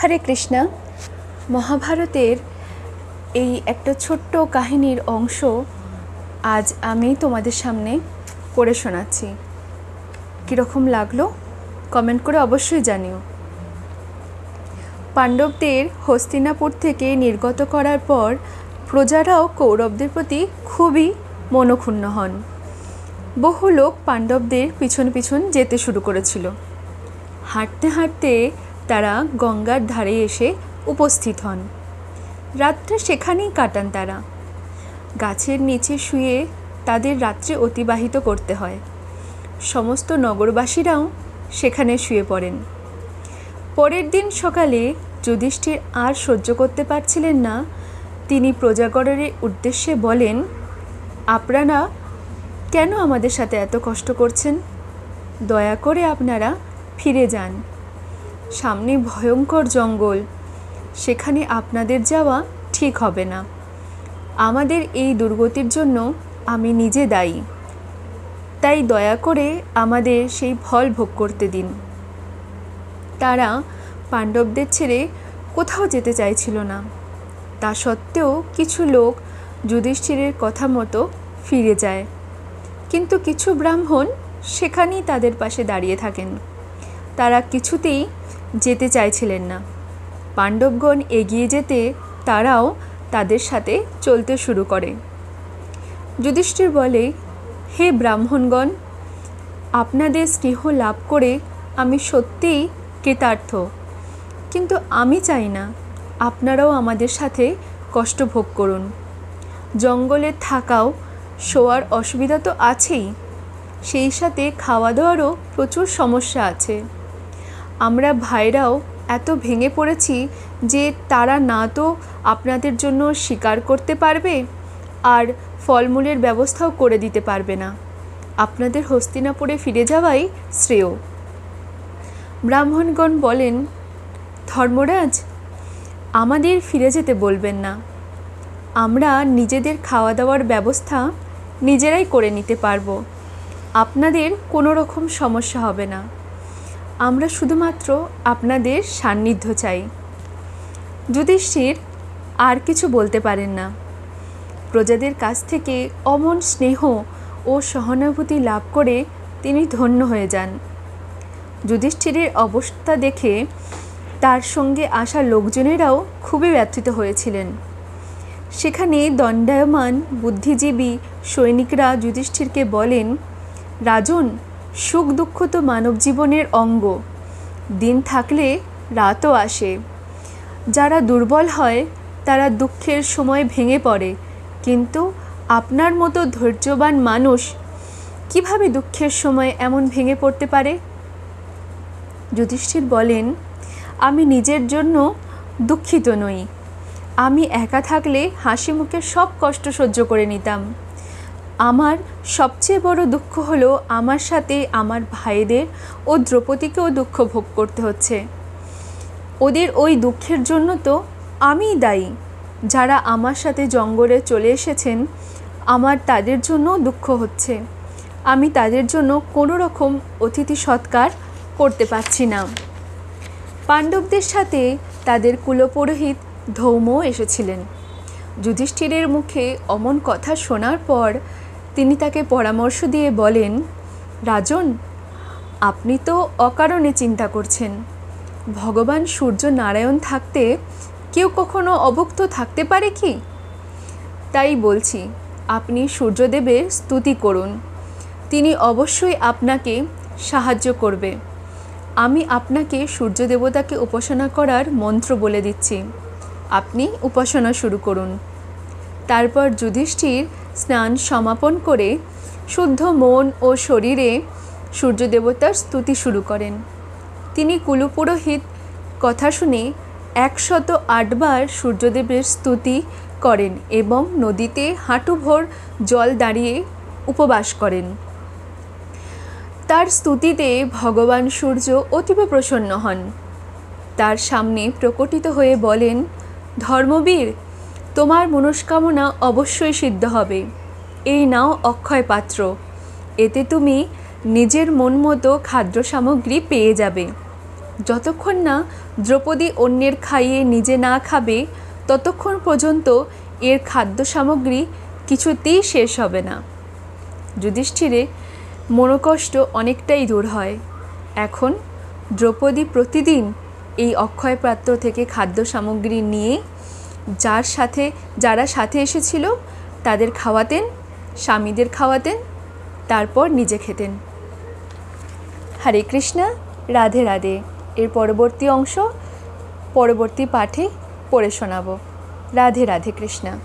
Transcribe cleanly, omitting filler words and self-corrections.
হরে কৃষ্ণ। মহাভারতের এই একটা ছোট্ট কাহিনীর অংশ আজ আমি তোমাদের সামনে পড়ে শোনাচ্ছি। কীরকম লাগলো কমেন্ট করে অবশ্যই জানিও। পাণ্ডবদের হস্তিনাপুর থেকে নির্গত করার পর প্রজারাও কৌরবদের প্রতি খুবই মনক্ষুণ্ণ হন। বহু লোক পাণ্ডবদের পিছন পিছন যেতে শুরু করেছিল। হাঁটতে হাঁটতে তারা গঙ্গার ধারে এসে উপস্থিত হন। রাতটা সেখানেই কাটান তারা। গাছের নিচে শুয়ে তাদের রাত্রি অতিবাহিত করতে হয়। সমস্ত নগরবাসীরাও সেখানে শুয়ে পড়েন। পরের দিন সকালে যুধিষ্ঠির আর সহ্য করতে পারছিলেন না। তিনি প্রজাগণের উদ্দেশ্যে বলেন, আপনারা কেন আমাদের সাথে এত কষ্ট করছেন? দয়া করে আপনারা ফিরে যান। সামনে ভয়ঙ্কর জঙ্গল, সেখানে আপনাদের যাওয়া ঠিক হবে না। আমাদের এই দুর্গতির জন্য আমি নিজে দায়ী, তাই দয়া করে আমাদের সেই ফল ভোগ করতে দিন। তারা পাণ্ডবদের ছেড়ে কোথাও যেতে চাইছিল না। তা সত্ত্বেও কিছু লোক যুধিষ্ঠিরের কথা মতো ফিরে যায়, কিন্তু কিছু ব্রাহ্মণ সেখানেই তাদের পাশে দাঁড়িয়ে থাকেন। তারা কিছুতেই যেতে চাইছিলেন না। পাণ্ডবগণ এগিয়ে যেতে তারাও তাদের সাথে চলতে শুরু করে। যুধিষ্ঠির বলে, হে ব্রাহ্মণগণ, আপনাদের স্নেহ লাভ করে আমি সত্যিই কৃতার্থ, কিন্তু আমি চাই না আপনারাও আমাদের সাথে কষ্ট ভোগ করুন। জঙ্গলে থাকাও শোয়ার অসুবিধা তো আছেই, সেই সাথে খাওয়া দাওয়ারও প্রচুর সমস্যা আছে। আমরা ভাইরাও এত ভেঙে পড়েছি যে তারা না তো আপনাদের জন্য শিকার করতে পারবে, আর ফলমূলের ব্যবস্থাও করে দিতে পারবে না। আপনাদের হস্তিনাপুরে ফিরে যাওয়াই শ্রেয়। ব্রাহ্মণগণ বলেন, ধর্মরাজ, আমাদের ফিরে যেতে বলবেন না। আমরা নিজেদের খাওয়া দাওয়ার ব্যবস্থা নিজেরাই করে নিতে পারবো। আপনাদের কোনো রকম সমস্যা হবে না। আমরা শুধুমাত্র আপনাদের সান্নিধ্য চাই। যুধিষ্ঠির আর কিছু বলতে পারেন না। প্রজাদের কাছ থেকে অমন স্নেহ ও সহানুভূতি লাভ করে তিনি ধন্য হয়ে যান। যুধিষ্ঠিরের অবস্থা দেখে তার সঙ্গে আসা লোকজনেরাও খুবই ব্যথিত হয়েছিলেন। সেখানে দণ্ডায়মান বুদ্ধিজীবী সৈনিকরা যুধিষ্ঠিরকে বলেন, রাজন, সুখ দুঃখ তো মানব জীবনের অঙ্গ। দিন থাকলে রাতও আসে। যারা দুর্বল হয় তারা দুঃখের সময় ভেঙে পড়ে, কিন্তু আপনার মতো ধৈর্যবান মানুষ কিভাবে দুঃখের সময় এমন ভেঙে পড়তে পারে? যুধিষ্ঠির বলেন, আমি নিজের জন্য দুঃখিত নই। আমি একা থাকলে হাসি মুখে সব কষ্ট সহ্য করে নিতাম। আমার সবচেয়ে বড় দুঃখ হলো আমার সাথে আমার ভাইদের ও দ্রৌপদীকেও দুঃখ ভোগ করতে হচ্ছে। ওদের ওই দুঃখের জন্য তো আমিই দায়ী। যারা আমার সাথে জঙ্গলে চলে এসেছেন, আমার তাদের জন্য দুঃখ হচ্ছে। আমি তাদের জন্য কোনো রকম অতিথি সৎকার করতে পারছি না। পাণ্ডবদের সাথে তাদের কুলপুরোহিত ধৌমও এসেছিলেন। যুধিষ্ঠিরের মুখে অমন কথা শোনার পর তিনি তাকে পরামর্শ দিয়ে বলেন, রাজন, আপনি তো অকারণে চিন্তা করছেন। ভগবান সূর্য নারায়ণ থাকতে কেউ কখনো অভুক্ত থাকতে পারে কি? তাই বলছি, আপনি সূর্যদেবের স্তুতি করুন। তিনি অবশ্যই আপনাকে সাহায্য করবে। আমি আপনাকে সূর্য দেবতাকে উপাসনা করার মন্ত্র বলে দিচ্ছি, আপনি উপাসনা শুরু করুন। তারপর যুধিষ্ঠির স্নান সমাপন করে শুদ্ধ মন ও শরীরে সূর্য দেবতার স্তুতি শুরু করেন। তিনি কুলপুরোহিত কথা শুনে 108 বার সূর্যদেবের স্তুতি করেন এবং নদীতে হাঁটুভর জল দাঁড়িয়ে উপবাস করেন। তার স্তুতিতে ভগবান সূর্য অতীব প্রসন্ন হন। তার সামনে প্রকটিত হয়ে বলেন, ধর্মবীর, তোমার মনস্কামনা অবশ্যই সিদ্ধ হবে। এই নাও অক্ষয় পাত্র, এতে তুমি নিজের মন মতো খাদ্য সামগ্রী পেয়ে যাবে। যতক্ষণ না দ্রৌপদী অন্যের খাইয়ে নিজে না খাবে ততক্ষণ পর্যন্ত এর খাদ্য সামগ্রী কিছুতেই শেষ হবে না। যুধিষ্ঠিরের মনোকষ্ট অনেকটাই দূর হয়। এখন দ্রৌপদী প্রতিদিন এই অক্ষয় পাত্র থেকে খাদ্য সামগ্রী নিয়ে যারা সাথে এসেছিল তাদের খাওয়াতেন, স্বামীদের খাওয়াতেন, তারপর নিজে খেতেন। হরে কৃষ্ণা, রাধে রাধে। এর পরবর্তী অংশ পরবর্তী পাঠে পড়ে শোনাবো। রাধে রাধে কৃষ্ণা।